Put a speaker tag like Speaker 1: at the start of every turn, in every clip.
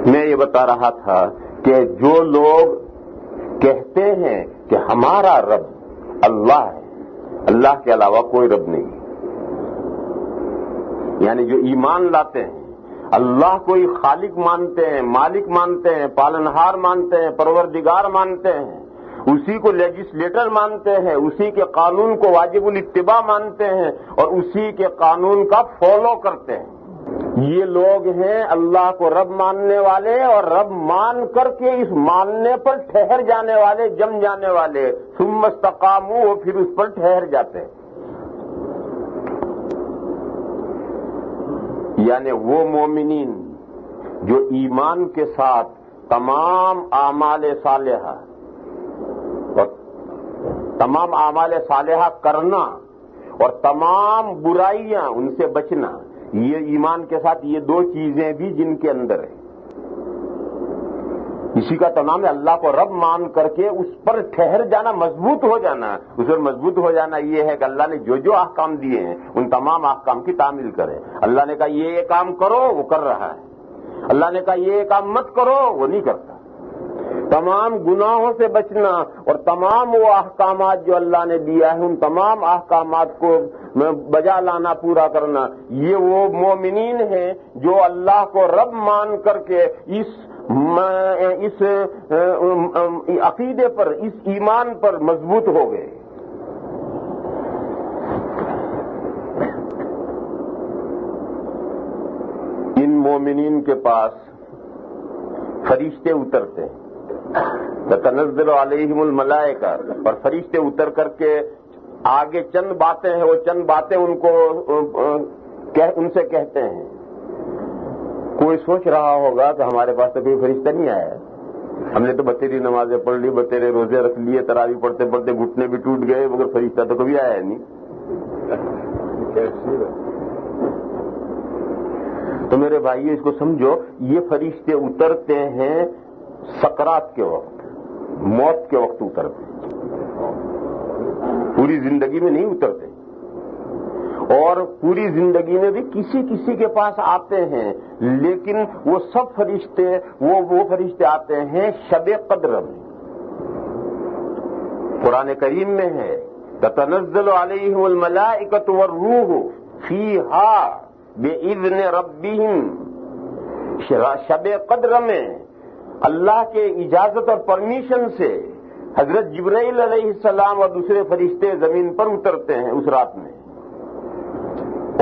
Speaker 1: میں یہ بتا رہا تھا کہ جو لوگ کہتے ہیں کہ ہمارا رب اللہ ہے، اللہ کے علاوہ کوئی رب نہیں، یعنی جو ایمان لاتے ہیں اللہ کو ہی خالق مانتے ہیں، مالک مانتے ہیں، پالنہار مانتے ہیں، پروردگار مانتے ہیں، اسی کو لیجسلیٹر مانتے ہیں، اسی کے قانون کو واجب الاتباع مانتے ہیں اور اسی کے قانون کا فالو کرتے ہیں، یہ لوگ ہیں اللہ کو رب ماننے والے اور رب مان کر کے اس ماننے پر ٹھہر جانے والے، جم جانے والے، ثم استقاموا، پھر اس پر ٹھہر جاتے ہیں۔ یعنی وہ مومنین جو ایمان کے ساتھ تمام اعمال صالحہ اور تمام اعمال صالحہ کرنا اور تمام برائیاں ان سے بچنا، یہ ایمان کے ساتھ یہ دو چیزیں بھی جن کے اندر ہیں، اسی کا تو نام ہے اللہ کو رب مان کر کے اس پر ٹھہر جانا، مضبوط ہو جانا۔ اس پر مضبوط ہو جانا یہ ہے کہ اللہ نے جو احکام دیے ہیں ان تمام احکام کی تعمیل کرے۔ اللہ نے کہا یہ کام کرو، وہ کر رہا ہے، اللہ نے کہا یہ کام مت کرو، وہ نہیں کرتا۔ تمام گناہوں سے بچنا اور تمام وہ احکامات جو اللہ نے دیا ہے ان تمام احکامات کو بجا لانا، پورا کرنا، یہ وہ مومنین ہیں جو اللہ کو رب مان کر کے اس عقیدے پر، اس ایمان پر مضبوط ہو گئے۔ ان مومنین کے پاس فرشتے اترتے ہیں، تنزل علیہم الملائکہ، اور فرشتے اتر کر کے آگے چند باتیں ہیں، وہ چند باتیں ان سے کہتے ہیں۔ کوئی سوچ رہا ہوگا کہ ہمارے پاس تو کوئی فرشتہ نہیں آیا، ہم نے تو بتیری نمازیں پڑھ لی، بتیرے روزے رکھ لیے، تراویح پڑھتے پڑھتے گھٹنے بھی ٹوٹ گئے، مگر فرشتہ تو کبھی آیا نہیں۔ تو میرے بھائی اس کو سمجھو، یہ فرشتے اترتے ہیں سکرات کے وقت، موت کے وقت اترتے ہیں، پوری زندگی میں نہیں اترتے، اور پوری زندگی میں بھی کسی کسی کے پاس آتے ہیں، لیکن وہ سب فرشتے وہ فرشتے آتے ہیں شب قدر میں۔ قرآن کریم میں ہے تتنزل علیہم الملائکۃ والروح فیہا بإذن ربہم، شب قدر میں اللہ کے اجازت اور پرمیشن سے حضرت جبرائیل علیہ السلام اور دوسرے فرشتے زمین پر اترتے ہیں اس رات میں،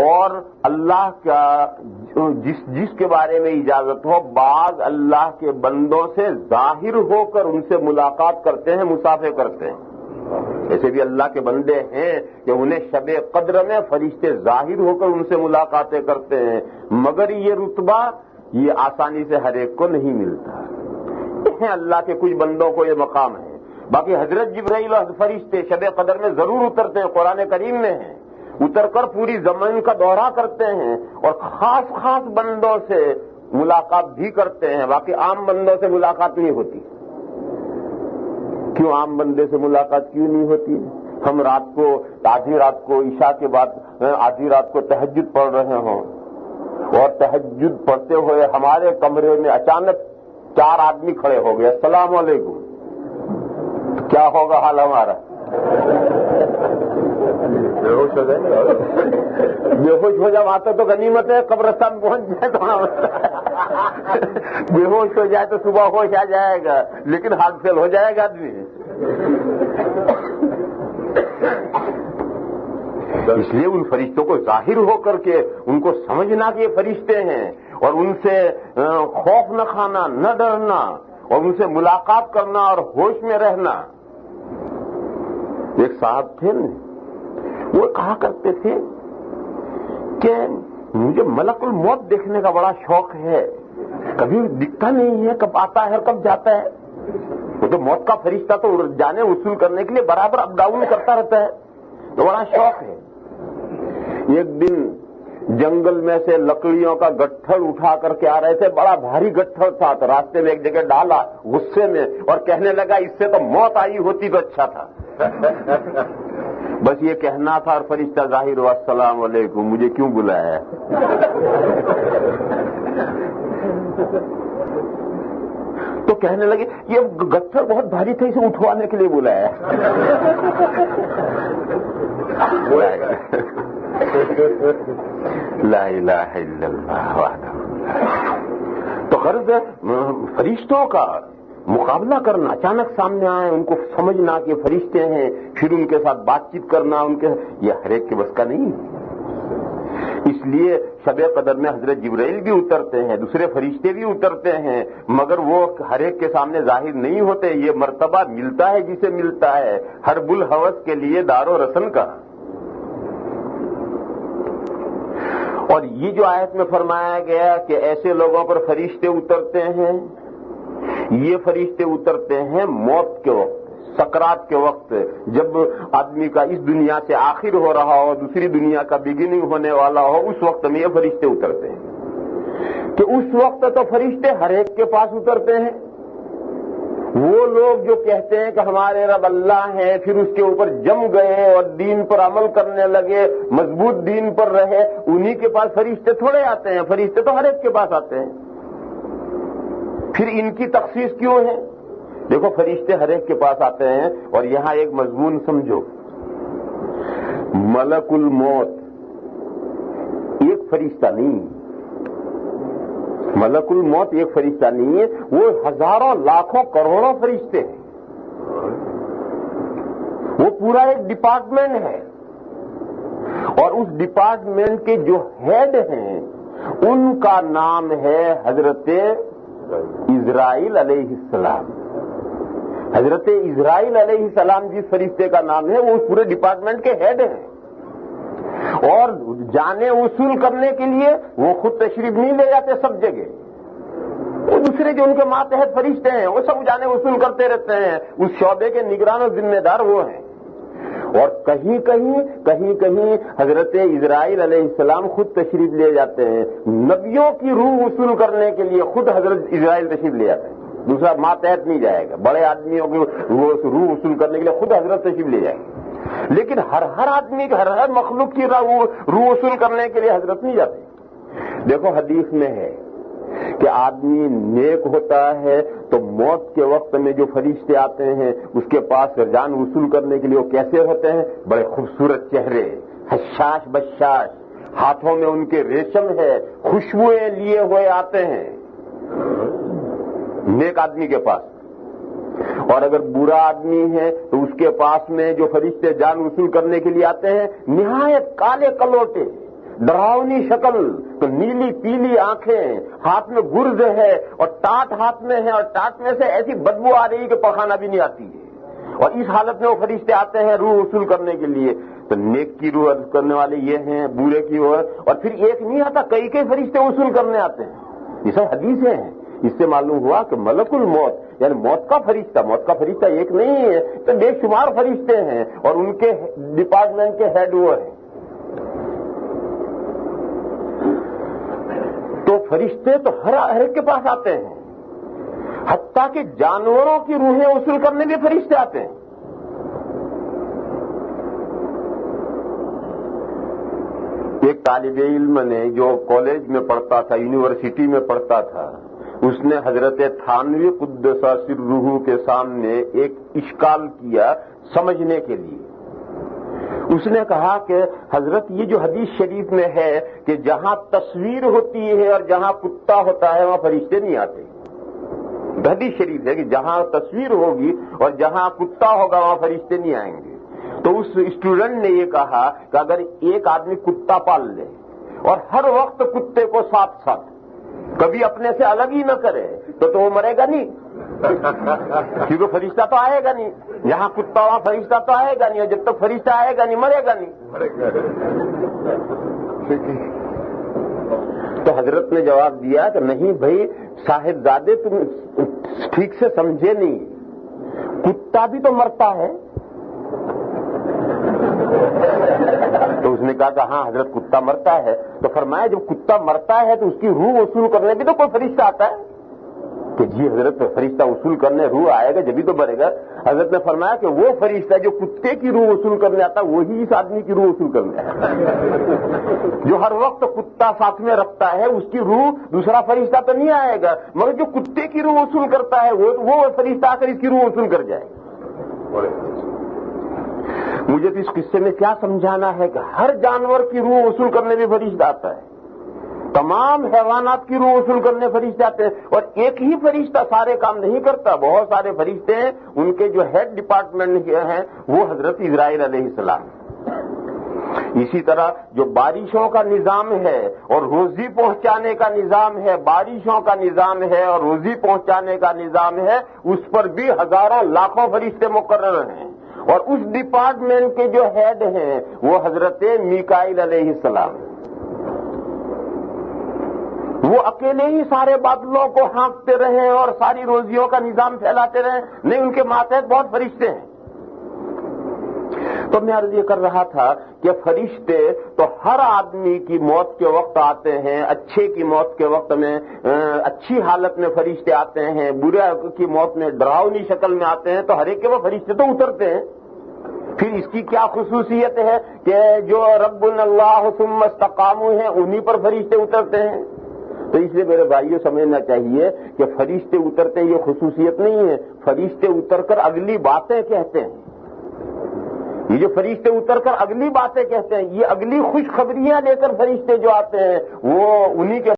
Speaker 1: اور اللہ کا جس کے بارے میں اجازت ہو، بعض اللہ کے بندوں سے ظاہر ہو کر ان سے ملاقات کرتے ہیں، مصافحہ کرتے ہیں۔ ایسے بھی اللہ کے بندے ہیں کہ انہیں شب قدر میں فرشتے ظاہر ہو کر ان سے ملاقاتیں کرتے ہیں، مگر یہ رتبہ یہ آسانی سے ہر ایک کو نہیں ملتا ہے، اللہ کے کچھ بندوں کو یہ مقام ہے۔ باقی حضرت جبرائیل اور فرشتے شب قدر میں ضرور اترتے ہیں، قرآن کریم میں ہیں، اتر کر پوری زمین کا دورہ کرتے ہیں اور خاص خاص بندوں سے ملاقات بھی کرتے ہیں، باقی عام بندوں سے ملاقات نہیں ہوتی۔ کیوں عام بندے سے ملاقات کیوں نہیں ہوتی؟ ہم رات کو آدھی رات کو عشاء کے بعد آدھی رات کو تہجد پڑھ رہے ہوں اور تہجد پڑھتے ہوئے ہمارے کمرے میں اچانک 4 آدمی کھڑے ہو گئے، السلام علیکم، کیا ہوگا حال ہمارا؟ بے ہوش ہو جائیں گے، بے ہوش ہو جائے آتا تو غنیمت ہے، قبرستان پہنچ جائے تو بے ہوش ہو جائے تو صبح ہوش آ جائے گا، لیکن ہارٹ فیل ہو جائے گا آدمی۔ اس لیے ان فرشتوں کو ظاہر ہو کر کے ان کو سمجھنا کہ یہ فرشتے ہیں، اور ان سے خوف نہ کھانا، نہ ڈرنا، اور ان سے ملاقات کرنا اور ہوش میں رہنا۔ ایک صاحب تھے نا، وہ کہا کرتے تھے کہ مجھے ملک الموت دیکھنے کا بڑا شوق ہے، کبھی دکھتا نہیں ہے، کب آتا ہے اور کب جاتا ہے۔ وہ تو موت کا فرشتہ تو جانے وصول کرنے کے لیے برابر اپ ڈاؤن کرتا رہتا ہے، تو بڑا شوق ہے۔ ایک دن جنگل میں سے لکڑیوں کا گٹھڑ اٹھا کر کے آ رہے تھے، بڑا بھاری گٹھڑ تھا، تو راستے میں ایک جگہ ڈالا غصے میں اور کہنے لگا اس سے تو موت آئی ہوتی تو اچھا تھا۔ بس یہ کہنا تھا اور فرشتہ ظاہر ہوا، السلام علیکم، مجھے کیوں بلایا ہے؟ تو کہنے لگے یہ گٹھر بہت بھاری تھا، اسے اٹھوانے کے لیے بلایا. لا الہ الا اللہ وحدہ. تو غرض ہے فرشتوں کا مقابلہ کرنا، اچانک سامنے آئے، ان کو سمجھنا کہ فرشتے ہیں، پھر ان کے ساتھ بات چیت کرنا، یہ ہر ایک کے بس کا نہیں. اس لیے شب قدر میں حضرت جبرائیل بھی اترتے ہیں، دوسرے فرشتے بھی اترتے ہیں، مگر وہ ہر ایک کے سامنے ظاہر نہیں ہوتے. یہ مرتبہ ملتا ہے جسے ملتا ہے، ہر بلحوث کے لیے دار و رسن کا. اور یہ جو آیت میں فرمایا گیا کہ ایسے لوگوں پر فرشتے اترتے ہیں، یہ فرشتے اترتے ہیں موت کے وقت، سکرات کے وقت، جب آدمی کا اس دنیا سے آخر ہو رہا ہو، دوسری دنیا کا بگننگ ہونے والا ہو، اس وقت میں یہ فرشتے اترتے ہیں. کہ اس وقت تو فرشتے ہر ایک کے پاس اترتے ہیں. وہ لوگ جو کہتے ہیں کہ ہمارے رب اللہ ہیں، پھر اس کے اوپر جم گئے اور دین پر عمل کرنے لگے، مضبوط دین پر رہے، انہی کے پاس فرشتے تھوڑے آتے ہیں. فرشتے تو ہر ایک کے پاس آتے ہیں. پھر ان کی تخصیص کیوں ہے؟ دیکھو فرشتے ہر ایک کے پاس آتے ہیں، اور یہاں ایک مضمون سمجھو. ملک الموت ایک فرشتہ نہیں، ملک الموت ایک فرشتہ نہیں ہے، وہ ہزاروں لاکھوں کروڑوں فرشتے ہیں. وہ پورا ایک ڈپارٹمنٹ ہے، اور اس ڈپارٹمنٹ کے جو ہیڈ ہیں ان کا نام ہے حضرت اسرائیل علیہ السلام. حضرت اسرائیل علیہ السلام جس فرشتے کا نام ہے وہ اس پورے ڈپارٹمنٹ کے ہیڈ ہیں. اور جانے وصول کرنے کے لیے وہ خود تشریف نہیں لے جاتے سب جگہ، وہ دوسرے جو ان کے ماتحت فرشتے ہیں وہ سب جانے وصول کرتے رہتے ہیں. اس شعبے کے نگران و ذمہ دار وہ ہیں. اور کہیں کہیں حضرت اسرائیل علیہ السلام خود تشریف لے جاتے ہیں. نبیوں کی روح وصول کرنے کے لیے خود حضرت اسرائیل تشریف لے جاتے ہیں، دوسرا ماتحت نہیں جائے گا. بڑے آدمیوں کی روح وصول کرنے کے لیے خود حضرت تشریف لے جائے گا. لیکن ہر آدمی ہر مخلوق کی روح وصول کرنے کے لیے حضرت نہیں جاتے. دیکھو حدیث میں ہے کہ آدمی نیک ہوتا ہے تو موت کے وقت میں جو فرشتے آتے ہیں اس کے پاس جان وصول کرنے کے لیے وہ کیسے ہوتے ہیں؟ بڑے خوبصورت چہرے، حشاش بشاش، ہاتھوں میں ان کے ریشم ہے، خوشبوئیں لیے ہوئے آتے ہیں نیک آدمی کے پاس. اور اگر برا آدمی ہے تو اس کے پاس میں جو فرشتے جان وصول کرنے کے لیے آتے ہیں نہایت کالے کلوٹے، ڈراؤنی شکل، تو نیلی پیلی آنکھیں، ہاتھ میں گرز ہے اور ٹاٹ ہاتھ میں ہے، اور ٹاٹ میں سے ایسی بدبو آ رہی کہ پخانہ بھی نہیں آتی ہے. اور اس حالت میں وہ فرشتے آتے ہیں روح وصول کرنے کے لیے. تو نیک کی روح کرنے والے یہ ہیں، برے کی روح، اور پھر ایک نہیں آتا، کئی فرشتے وصول کرنے آتے ہیں. یہ سب حدیثیں ہیں. اس سے معلوم ہوا کہ ملک الموت یعنی موت کا فرشتہ ایک نہیں ہے، تو بے شمار فرشتے ہیں، اور ان کے ڈپارٹمنٹ کے ہیڈ وہ ہیں. تو فرشتے تو ہر ایک کے پاس آتے ہیں، حتیٰ کہ جانوروں کی روحیں وصول کرنے بھی فرشتے آتے ہیں. ایک طالب علم نے جو کالج میں پڑھتا تھا، یونیورسٹی میں پڑھتا تھا، اس نے حضرت تھانوی قدس سرہ کے سامنے ایک اشکال کیا سمجھنے کے لیے. اس نے کہا کہ حضرت یہ جو حدیث شریف میں ہے کہ جہاں تصویر ہوتی ہے اور جہاں کتا ہوتا ہے وہاں فرشتے نہیں آتے. حدیث شریف ہے کہ جہاں تصویر ہوگی اور جہاں کتا ہوگا وہاں فرشتے نہیں آئیں گے. تو اس اسٹوڈنٹ نے یہ کہا کہ اگر ایک آدمی کتا پال لے اور ہر وقت کتے کو ساتھ کبھی اپنے سے الگ ہی نہ کرے تو وہ مرے گا نہیں، کیونکہ فرشتہ تو آئے گا نہیں. جہاں کتا وہاں فرشتہ تو آئے گا نہیں، اور جب تک فرشتہ آئے گا نہیں مرے گا نہیں. تو حضرت نے جواب دیا کہ نہیں بھائی صاحبزادے، تم ٹھیک سے سمجھے نہیں، کتا بھی تو مرتا ہے. تو اس نے کہا کہ ہاں حضرت کتا مرتا ہے. تو فرمایا جب کتا مرتا ہے تو اس کی روح وصول کرنے بھی تو کوئی فرشتہ آتا ہے. کہ جی حضرت فرشتہ وصول کرنے روح آئے گا جبھی تو بڑھے گا. حضرت نے فرمایا کہ وہ فرشتہ جو کتے کی روح وصول کرنے آتا وہی اس آدمی کی روح وصول کرنے آتا. جو ہر وقت کتا ساتھ میں رکھتا ہے اس کی روح دوسرا فرشتہ تو نہیں آئے گا, مگر جو کتے کی روح وصول کرتا ہے وہ فرشتہ آ کر اس کی روح وصول کر جائے گا. مجھے تو اس قصے میں کیا سمجھانا ہے کہ ہر جانور کی روح وصول کرنے میں فرشتہ آتا ہے, تمام حیوانات کی روح وصول کرنے فرشتے آتے ہیں, اور ایک ہی فرشتہ سارے کام نہیں کرتا, بہت سارے فرشتے ہیں. ان کے جو ہیڈ ڈپارٹمنٹ ہیں وہ حضرت اسرائیل علیہ السلام. اسی طرح جو بارشوں کا نظام ہے اور روزی پہنچانے کا نظام ہے, بارشوں کا نظام ہے اور روزی پہنچانے کا نظام ہے, اس پر بھی ہزاروں لاکھوں فرشتے مقرر ہیں, اور اس ڈپارٹمنٹ کے جو ہیڈ ہیں وہ حضرت میکائیل علیہ السلام. وہ اکیلے ہی سارے بادلوں کو ہانکتے رہے اور ساری روزیوں کا نظام پھیلاتے رہے, نہیں ان کے ماتحت بہت فرشتے ہیں. تو میں عرض یہ کر رہا تھا کہ فرشتے تو ہر آدمی کی موت کے وقت آتے ہیں, اچھے کی موت کے وقت میں اچھی حالت میں فرشتے آتے ہیں, برے کی موت میں ڈراؤنی شکل میں آتے ہیں, تو ہر ایک کے وہ فرشتے تو اترتے ہیں. پھر اس کی کیا خصوصیت ہے کہ جو رب اللہ ثم استقاموا ہیں انہی پر فرشتے اترتے ہیں. تو اس لیے میرے بھائیوں سمجھنا چاہیے کہ فرشتے اترتے یہ خصوصیت نہیں ہے, فرشتے اتر کر اگلی باتیں کہتے ہیں. یہ جو فرشتے اتر کر اگلی باتیں کہتے ہیں, یہ اگلی خوشخبریاں لے کر فرشتے جو آتے ہیں وہ انہی کے